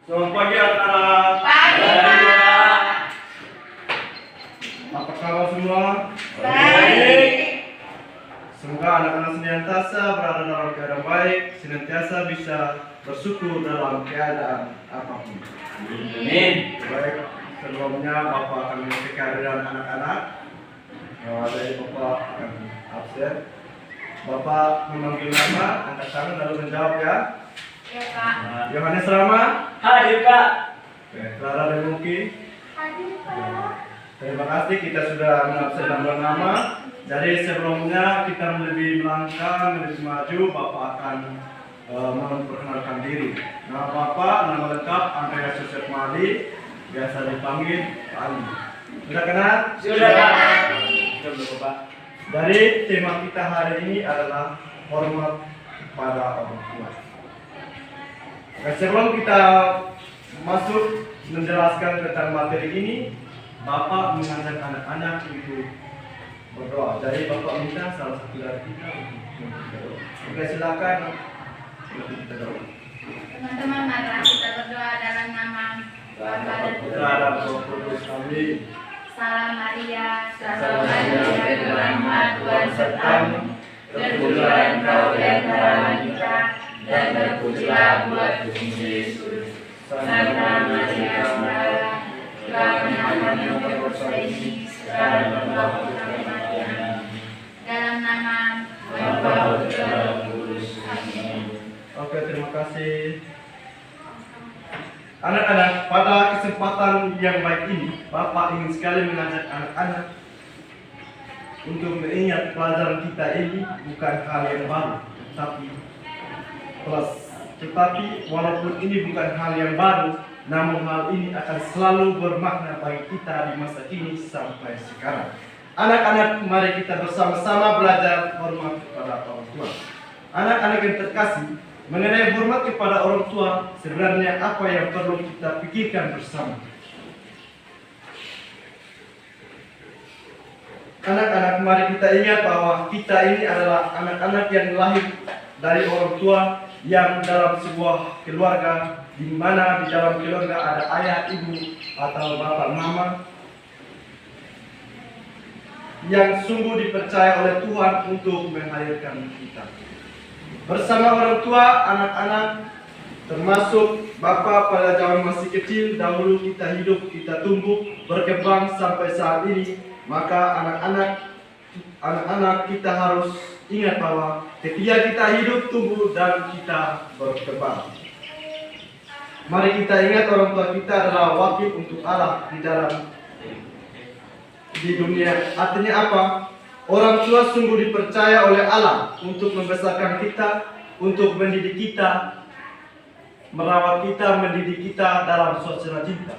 Selamat pagi anak-anak. Pagi, Pak. Apa kabar semua? Baik. Semoga anak-anak senantiasa berada dalam keadaan baik, senantiasa bisa bersyukur dalam keadaan apapun. Amin. Baik, sebelumnya Bapak akan mengisi kehadiran anak-anak. Jadi Bapak akan absen. Bapak memanggil nama, angkat tangan lalu menjawab ya. Ya, Pak. Yohanes Rama. Hadir, Pak. Oke, Clara Demuki. Hadir, Pak. Terima kasih kita sudah mengabsen nama. Jadi sebelumnya kita lebih melangkah, lebih maju, Bapak akan memperkenalkan diri. Nama Bapak, nama lengkap Andreas Yosef Mali, biasa dipanggil Pak Ali. Sudah kenal? Sudah, Pak. Sudah, Bapak. Dari tema kita hari ini adalah hormat pada orang tua. Oke, sebelum kita masuk menjelaskan tentang materi ini, Bapak mengajak anak-anak untuk berdoa. Jadi Bapak minta salah satu dari kita untuk berdoa. Oke, silakan untuk kita doa. Teman-teman, marilah kita berdoa dalam nama Bapa dan Putra dan Roh Kudus. Amin. Salam Maria, Salam Maria, Maria, berrahmat, Tuhan sertamu. Terpujilah engkau di antara wanita, dan terpujilah buah tubuhmu Yesus. Santa Maria, Maria, doakan kami yang berdosa ini, sekarang dan waktu kami mati. Amin. Dalam nama Bapa, Putra, dan Roh Kudus. Amin. Oke, terima kasih. Anak-anak, pada kesempatan yang baik ini, Bapak ingin sekali mengajak anak-anak untuk mengingat pelajaran kita ini bukan hal yang baru, tetapi walaupun ini bukan hal yang baru, namun hal ini akan selalu bermakna bagi kita di masa kini sampai sekarang. Anak-anak, mari kita bersama-sama belajar hormat kepada orang tua. Anak-anak yang terkasih, mengenai hormat kepada orang tua, sebenarnya apa yang perlu kita pikirkan bersama? Anak-anak, mari kita ingat bahwa kita ini adalah anak-anak yang lahir dari orang tua yang dalam sebuah keluarga, di mana di dalam keluarga ada ayah, ibu, atau bapak, mama yang sungguh dipercaya oleh Tuhan untuk melahirkan kita. Bersama orang tua, anak-anak termasuk bapak pada zaman masih kecil, dahulu kita hidup, kita tumbuh, berkembang sampai saat ini, maka anak-anak kita harus ingat bahwa ketika kita hidup, tumbuh, dan kita berkembang. Mari kita ingat orang tua kita adalah wakil untuk Allah di dunia. Artinya apa? Orang tua sungguh dipercaya oleh Allah untuk membesarkan kita, untuk mendidik kita, merawat kita, mendidik kita dalam suasana cinta.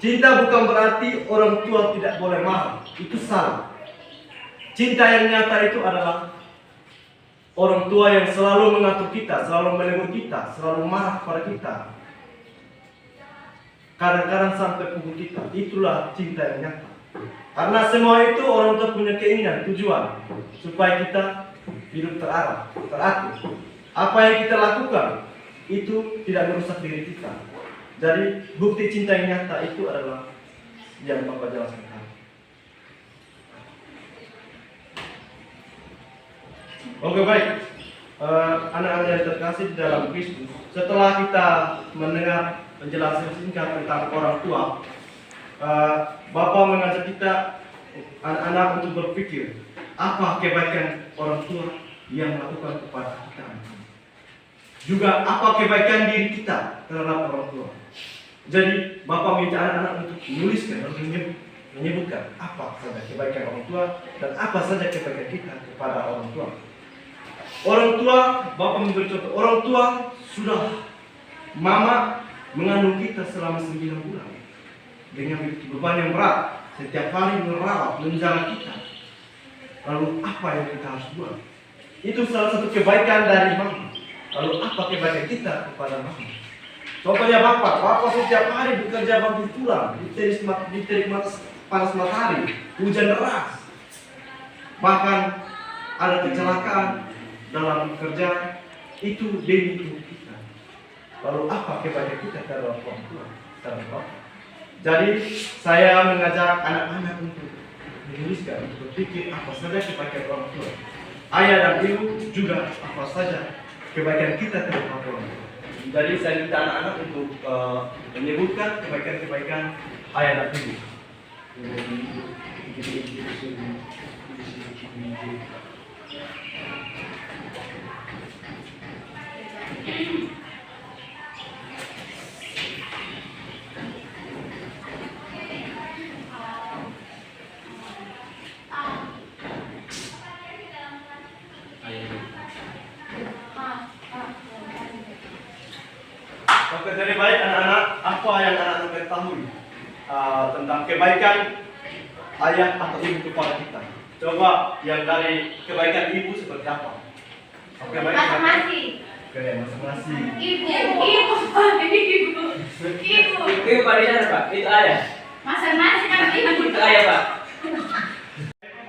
Cinta bukan berarti orang tua tidak boleh marah, itu salah. Cinta yang nyata itu adalah orang tua yang selalu mengatur kita, selalu menegur kita, selalu marah pada kita, kadang-kadang sampai pukul kita. Itulah cinta yang nyata. Karena semua itu orang tua punya keinginan, tujuan supaya kita hidup terarah, teratur. Apa yang kita lakukan itu tidak merusak diri kita. Jadi bukti cinta yang nyata itu adalah yang Bapak jelaskan tadi. Oke, baik, anak-anak yang terkasih di dalam Kristus. Setelah kita mendengar penjelasan singkat tentang orang tua, Bapak mengajak kita anak-anak untuk berpikir apa kebaikan orang tua yang melakukan kepada kita. Juga apa kebaikan diri kita terhadap orang tua. Jadi Bapak minta anak-anak untuk menuliskan dan menyebutkan apa saja kebaikan orang tua dan apa saja kebaikan kita kepada orang tua. Orang tua, Bapak memberi contoh, orang tua sudah mama mengandung kita selama 9 bulan. Dengan beban yang berat, setiap hari merawat, menjaga kita. Lalu apa yang kita harus buat? Itu salah satu kebaikan dari mama. Lalu apa kebaikan kita kepada mama? Contohnya bapak setiap hari bekerja bantu tulang, diterik panas matahari, hujan deras. Bahkan ada kecelakaan dalam kerja, itu demi kita. lalu apa kebaikan kita terhadap orang tua, terhadap bapak. Jadi saya mengajak anak-anak untuk menuliskan, untuk berpikir apa saja kebaikan orang tua. Ayah dan ibu juga apa saja kebaikan kita terhadap orang tua. Jadi saya minta anak-anak untuk menyebutkan kebaikan-kebaikan ayah dan ibu. Oke, jadi baik anak-anak, apa yang anak-anak ketahui tentang kebaikan ayah atau ibu kepada kita? Coba yang dari kebaikan ibu seperti apa? Oke, baik. Masing-masing. Oke, masing-masing. Ibu. Ibu pada sana Pak, itu ayah. Masing-masing kan ibu. Itu ayah Pak.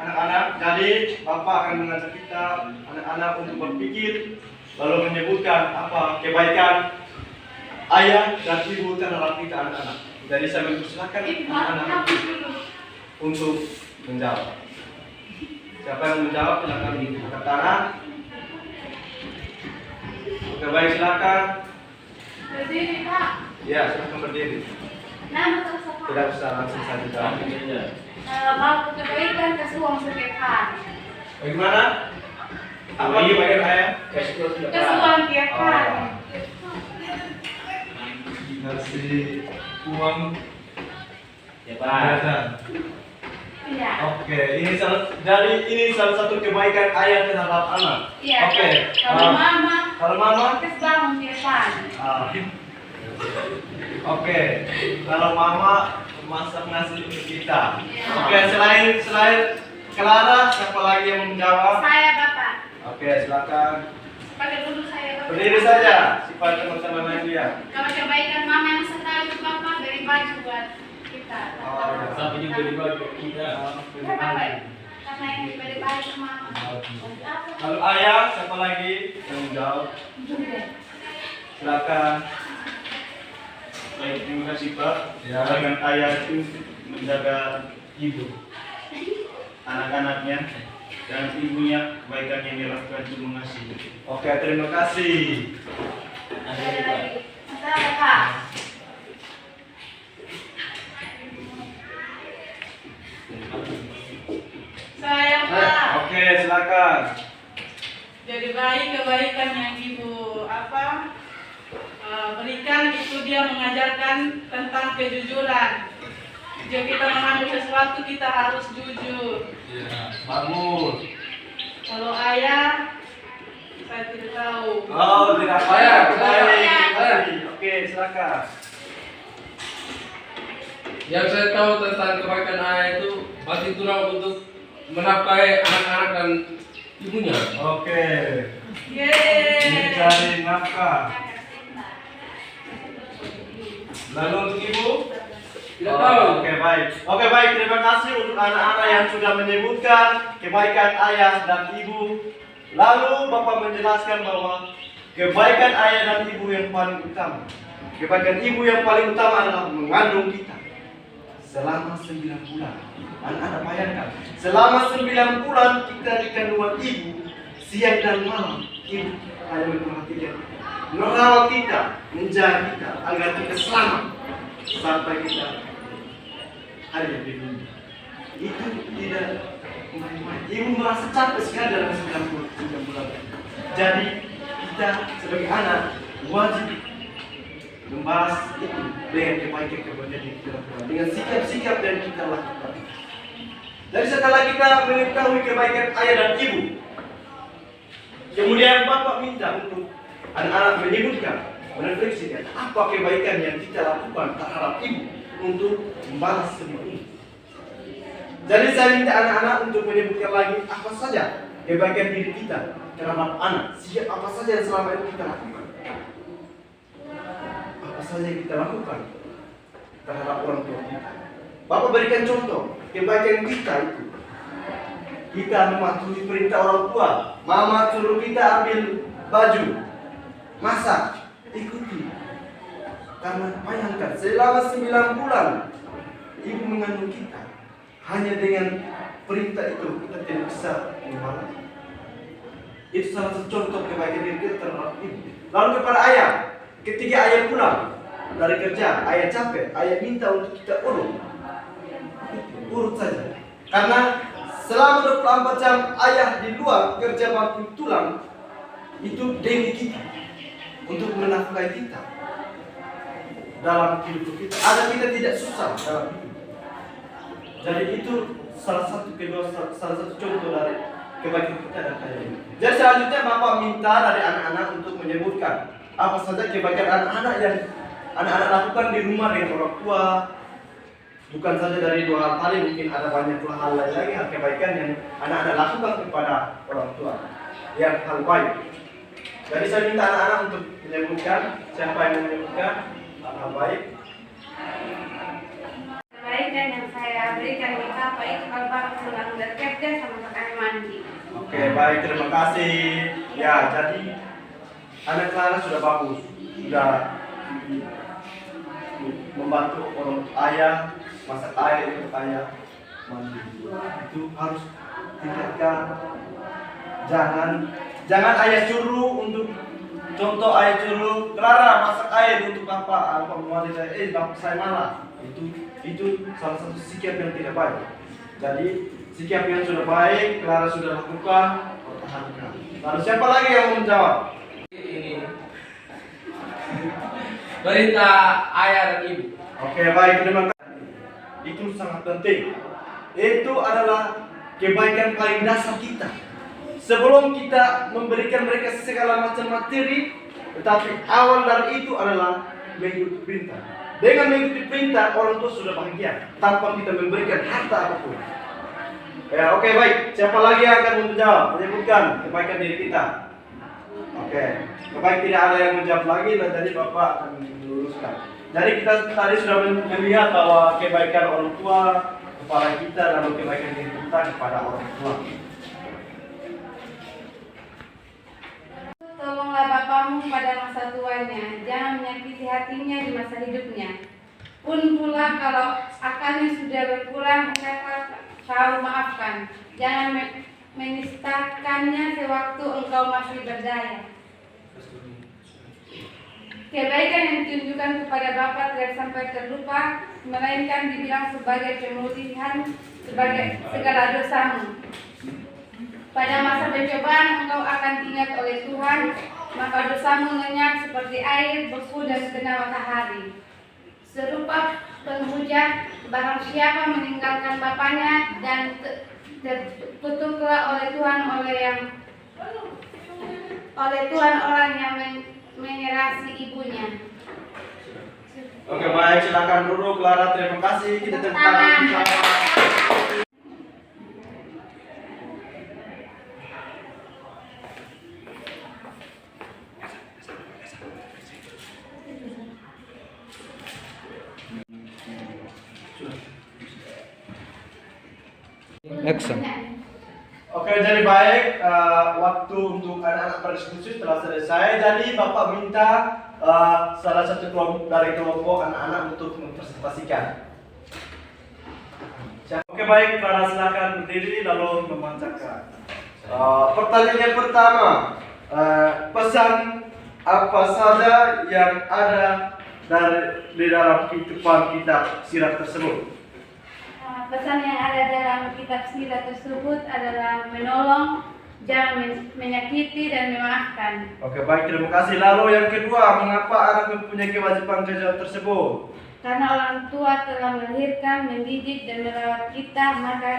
Anak-anak, jadi Bapak akan mengajak kita anak-anak untuk berpikir lalu menyebutkan apa kebaikan ayah dan ibu terhadap kita anak-anak. Jadi saya mempersilahkan anak-anak untuk menjawab. Siapa yang menjawab silakan angkat tangan. Oke, baik, silakan. Berdiri, Pak. Ya, silakan berdiri. Nama tersebut. Tidak usah langsung saja jawab. Mau kebaikan kasih uang sedekah. Bagaimana? Apa kebaikan ayah? Kasih Kasih uang sedekah. Ngasih uang Ya Pak. Iya. Oke, jadi ini salah satu kebaikan ayah terhadap anak. Iya. Oke. Kalau mama Kalau mama? kasih bangun depan. Oke. Kalau mama masak nasi untuk kita. Iya. Oke, selain Clara, siapa lagi yang menjawab? Saya Bapak. Oke, silakan. Pakai dulu saya Bapak. Berdiri saja, sifat teman-teman lain dia. Kalau kebaikan mama yang sekali itu Bapak beri baju buat kita. Oh, ya. Sampai juga dibagi kita. Ya, Bapak. Karena yang diberi baju mama. Lalu ayah, siapa lagi yang menjawab? Silakan. Baik, terima kasih Pak. Ya. Dengan ayah itu menjaga ibu, anak-anaknya, dan ibunya kebaikan yang dilakukan itu mengasihi. Oke, terima kasih. Ada lagi Pak. Saya Kak. Saya Pak. Oke, silakan. Jadi baik kebaikan yang ibu berikan itu dia mengajarkan tentang kejujuran. Jika kita mengambil sesuatu kita harus jujur. Bagus. Kalau ayah saya tidak tahu. Oh, tidak Ayah, baik. Oke, silakan. Yang saya tahu tentang kebaikan ayah itu pasti tulang untuk menafkahi anak-anak dan ibunya. Oke. Yeay. Mencari nafkah. Lalu untuk ibu? Tidak tahu. Oke, baik. Oke, baik. Terima kasih untuk anak-anak yang sudah menyebutkan kebaikan ayah dan ibu. Lalu Bapak menjelaskan bahwa kebaikan ayah dan ibu yang paling utama, kebaikan ibu yang paling utama adalah mengandung kita selama 9 bulan. Anak-anak bayangkan, selama 9 bulan kita di kandungan ibu, siang dan malam ibu hanya memperhatikan kita, merawat kita, menjaga kita agar kita selamat sampai kita ada di dunia. Itu tidak main-main. Ibu merasa capek sekali dalam 9 bulan. Jadi kita sebagai anak wajib membahas itu dengan kebaikan-kebaikan yang kita lakukan, dengan sikap-sikap yang kita lakukan. Jadi setelah kita mengetahui kebaikan ayah dan ibu, kemudian Bapak minta untuk anak-anak menyebutkan, merefleksikan apa kebaikan yang kita lakukan terhadap ibu untuk membalas semua ini. Jadi saya minta anak-anak untuk menyebutkan lagi apa saja kebaikan diri kita terhadap anak, apa saja yang selama ini kita lakukan. Apa saja yang kita lakukan terhadap orang tua kita. Bapak berikan contoh kebaikan kita itu. Kita mematuhi perintah orang tua. Mama suruh kita ambil baju, masak, ikuti. Karena bayangkan selama 9 bulan ibu mengandung kita, hanya dengan perintah itu kita tidak bisa membalas. Itu salah satu contoh kebaikan diri kita terhadap ibu. Lalu kepada ayah, ketika ayah pulang dari kerja, ayah capek, ayah minta untuk kita urut saja. Karena selama 24 jam ayah di luar kerja waktu tulang, itu demi kita, untuk menafkahi kita dalam hidup kita. Ada kita tidak susah dalam hidup. Jadi itu salah satu contoh dari kebaikan kita dan ayah. Jadi selanjutnya Bapak minta dari anak-anak untuk menyebutkan apa saja kebaikan anak-anak yang anak-anak lakukan di rumah dengan orang tua. Bukan saja dari 2 hal tadi, mungkin ada banyak hal lain lagi, hal kebaikan yang anak-anak lakukan kepada orang tua, yang hal baik. Jadi saya minta anak-anak untuk menyebutkan, siapa yang menyebutkan hal baik. Kebaikan yang saya berikan di Bapak itu kalau Bapak pulang dari kerja sama sekali mandi. Oke, baik, terima kasih. Ya, jadi anak Clara sudah bagus, sudah membantu orang ayah, masak air untuk ayah mandi. Itu harus tingkatkan. Jangan ayah suruh untuk contoh ayah suruh Clara masak air untuk bapak, apa mandi saya, bapak saya malah. Itu salah satu sikap yang tidak baik. Jadi sikap yang sudah baik, Clara sudah lakukan, pertahankan. Lalu siapa lagi yang mau menjawab? Ini perintah ayah dan ibu. Oke, baik, terima kasih. Itu sangat penting. Itu adalah kebaikan paling dasar kita. Sebelum kita memberikan mereka segala macam materi, tetapi awal dari itu adalah mengikuti perintah. Dengan mengikuti perintah, orang tua sudah bahagia tanpa kita memberikan harta apapun. Ya, oke, baik. Siapa lagi yang akan menjawab? Menyebutkan kebaikan diri kita. Oke, baik, tidak ada yang menjawab lagi dan tadi Bapak akan meluruskan. Jadi kita tadi sudah melihat bahwa kebaikan orang tua kepada kita, lalu kebaikan diri kita kepada orang tua. Tolonglah bapamu pada masa tuanya, jangan menyakiti hatinya di masa hidupnya. Pun pula kalau akalnya sudah berkurang, hendaklah kau maafkan. Jangan menistakannya sewaktu engkau masih berdaya. Kebaikan yang ditunjukkan kepada Bapa tidak sampai terlupa, melainkan dibilang sebagai pemulihan sebagai segala dosamu. Pada masa pencobaan engkau akan diingat oleh Tuhan, maka dosamu lenyap seperti air beku dan kena matahari. Serupa penghujat, barang siapa meninggalkan bapaknya dan terkutuklah oleh Tuhan orang yang menyerasi ibunya. Oke, baik, silakan duduk Clara, terima kasih. Kita tepuk tangan bersama. Action. Oke, jadi baik, waktu untuk anak-anak berdiskusi telah selesai. Jadi Bapak minta salah satu kelompok anak-anak untuk mempresentasikan. Oke, baik, Clara silakan berdiri lalu membacakan. Pertanyaan yang pertama, pesan apa saja yang ada di dalam kehidupan kitab Sirat tersebut? Pesan yang ada dalam kitab Sirat tersebut adalah menolong, jangan menyakiti dan memaafkan. Oke, baik, terima kasih. Lalu yang kedua, mengapa anak mempunyai kewajiban kerja tersebut? Karena orang tua telah melahirkan, mendidik dan merawat kita, maka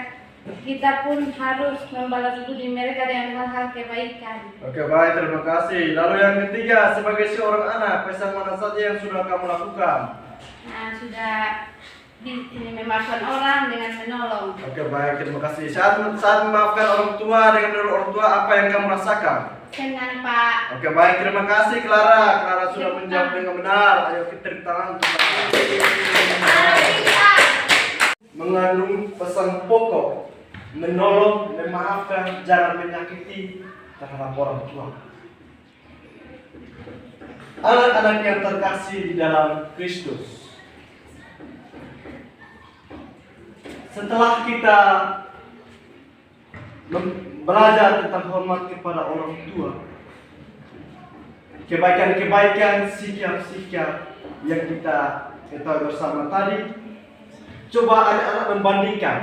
kita pun harus membalas budi mereka dengan hal-hal kebaikan. Oke, baik, terima kasih. Lalu yang ketiga, sebagai seorang anak, pesan mana saja yang sudah kamu lakukan? Nah, sudah ini memaafkan orang dengan menolong. Oke, baik, terima kasih. Saat memaafkan orang tua dengan menolong orang tua, apa yang kamu rasakan? Senang, Pak. Oke, baik, terima kasih Clara. Clara sudah menjawab dengan benar. Ayo kita tepuk tangan untuk mengandung pesan pokok, menolong, memaafkan, jangan menyakiti terhadap orang tua. anak-anak yang terkasih di dalam Kristus, setelah kita belajar tentang hormat kepada orang tua, kebaikan-kebaikan, sikap-sikap yang kita ketahui bersama tadi, coba anak-anak membandingkan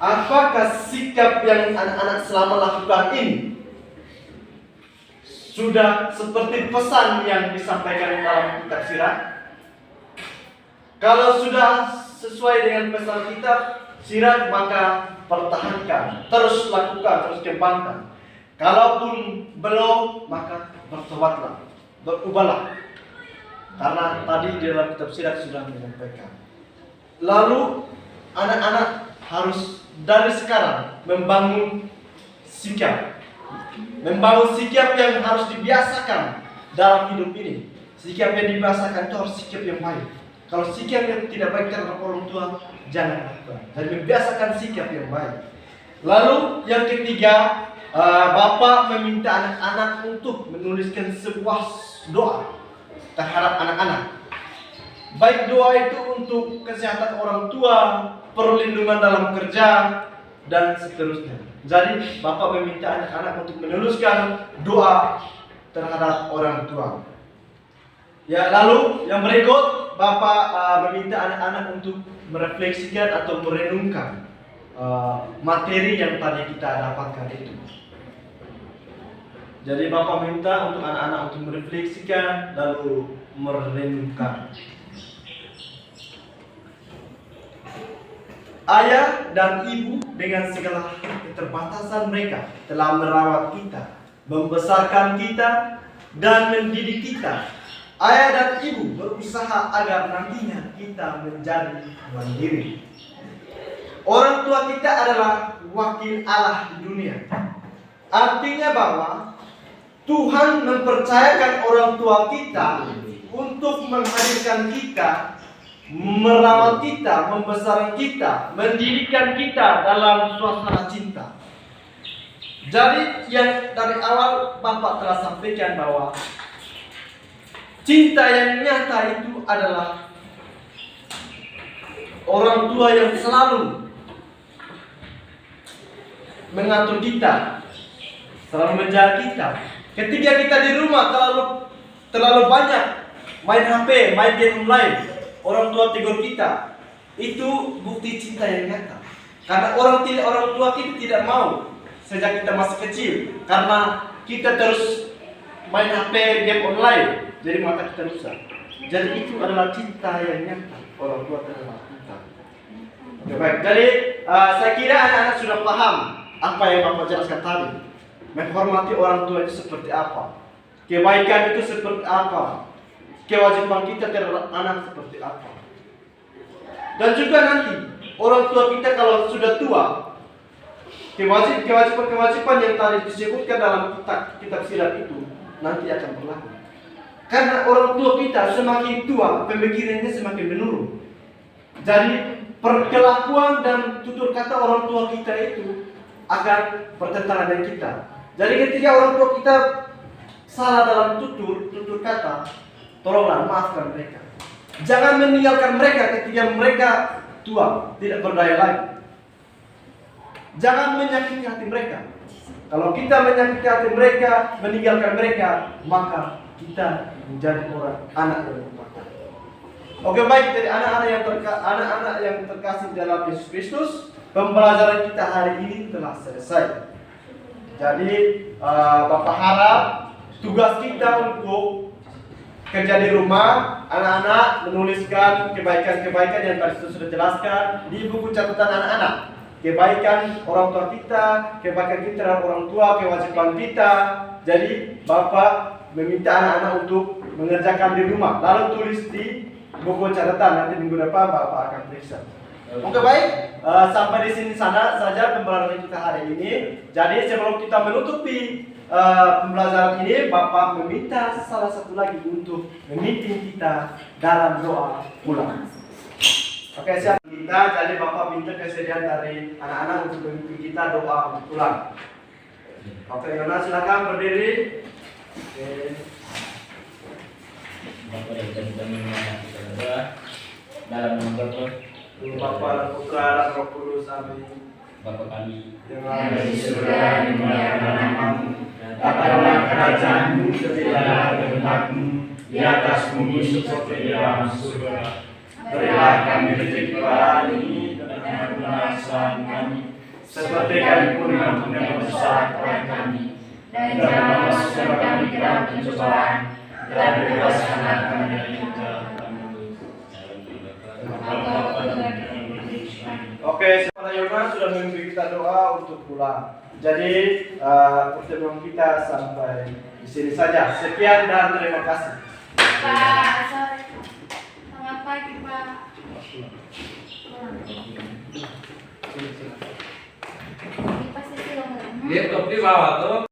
apakah sikap yang anak-anak selama lakukan ini sudah seperti pesan yang disampaikan dalam kitab Sirat. Kalau sudah sesuai dengan pesan kitab Sirat, maka pertahankan, terus lakukan, terus kembangkan. Kalaupun belum, maka bertobatlah, berubahlah. Karena tadi di dalam kitab Sirat sudah menyampaikan. Lalu anak-anak harus dari sekarang membangun sikap yang harus dibiasakan dalam hidup ini. Sikap yang dibiasakan itu harus sikap yang baik. Kalau sikap yang tidak baik terhadap orang tua, jangan lakukan. Jadi membiasakan sikap yang baik. Lalu yang ketiga, Bapak meminta anak-anak untuk menuliskan sebuah doa terhadap anak-anak. Baik doa itu untuk kesehatan orang tua, perlindungan dalam kerja, dan seterusnya. Jadi Bapak meminta anak-anak untuk menuliskan doa terhadap orang tua. Ya, lalu yang berikut Bapak meminta anak-anak untuk merefleksikan atau merenungkan materi yang tadi kita dapatkan itu. Jadi Bapak minta untuk anak-anak untuk merefleksikan lalu merenungkan. Ayah dan ibu dengan segala keterbatasan mereka telah merawat kita, membesarkan kita, dan mendidik kita. Ayah dan ibu berusaha agar nantinya kita menjadi mandiri. Orang tua kita adalah wakil Allah di dunia. Artinya bahwa Tuhan mempercayakan orang tua kita untuk menghadirkan kita, merawat kita, membesarkan kita, mendidikkan kita dalam suasana cinta. Jadi yang dari awal Bapak telah sampaikan bahwa cinta yang nyata itu adalah orang tua yang selalu mengatur kita, selalu menjaga kita. Ketika kita di rumah terlalu banyak main HP, main game online, orang tua tegur kita, itu bukti cinta yang nyata. Karena orang tua kita tidak mau sejak kita masih kecil, karena kita terus main HP, game online, jadi mata kita rusak. Jadi itu adalah cinta yang nyata orang tua terhadap kita. Oke, baik. Jadi saya kira anak-anak sudah paham apa yang Bapak jelaskan tadi. Menghormati orang tua itu seperti apa, kebaikan itu seperti apa, kewajiban kita terhadap anak seperti apa. Dan juga nanti orang tua kita kalau sudah tua, kewajiban yang tadi disebutkan dalam kitab Sirat itu nanti akan berlaku. Karena orang tua kita semakin tua, pemikirannya semakin menurun. Jadi perkelakuan dan tutur kata orang tua kita itu akan bertentangan dengan kita. Jadi ketika orang tua kita salah dalam tutur kata, tolonglah maafkan mereka. Jangan meninggalkan mereka ketika mereka tua, tidak berdaya lagi. Jangan menyakiti hati mereka. Kalau kita menyakiti hati mereka, meninggalkan mereka, maka kita menjadi anak yang berbakat. Oke, baik. Jadi anak-anak yang terkasih dalam Yesus Kristus, pembelajaran kita hari ini telah selesai. Jadi Bapak harap tugas kita untuk kerja di rumah, anak-anak menuliskan kebaikan-kebaikan yang tadi sudah jelaskan di buku catatan anak-anak. Kebaikan orang tua kita, kebaikan kita terhadap orang tua, kewajiban kita. Jadi Bapak meminta anak-anak untuk mengerjakan di rumah, lalu tulis di buku catatan. Nanti minggu depan Bapak akan periksa. Oke, baik, sampai di sini saja pembelajaran kita hari ini. Jadi sebelum kita menutupi pembelajaran ini, Bapak meminta salah satu lagi untuk memimpin kita dalam doa pulang. Oke, siap kita. Jadi Bapak minta kesediaan dari anak-anak untuk memimpin kita doa pulang. Bapak Yona silakan berdiri. Oke. Bapa dan teman-temannya kita berdoa dalam nama Bapa, Bapa dan Putra dan Roh Kudus. Amin. Bapa kami Yang Yang ada di surga, dimuliakan namamu. Datanglah kerajaanmu, jadilah kehendakmu di atas bumi seperti di dalam surga. Berilah kami rezeki hari ini dan ampunilah kesalahan kami, seperti kami pun mengampuni yang bersalah kepada kami. Dan jangan masukkan kami ke dalam pencobaan, tetapi bebaskanlah kami dari yang jahat. Oke, Pak Yona sudah memberi kita doa untuk pulang. Jadi pertemuan kita sampai di sini saja. Sekian dan terima kasih. Pak, selamat pagi Pak. Ini pasti sih Dia top di bawah tuh.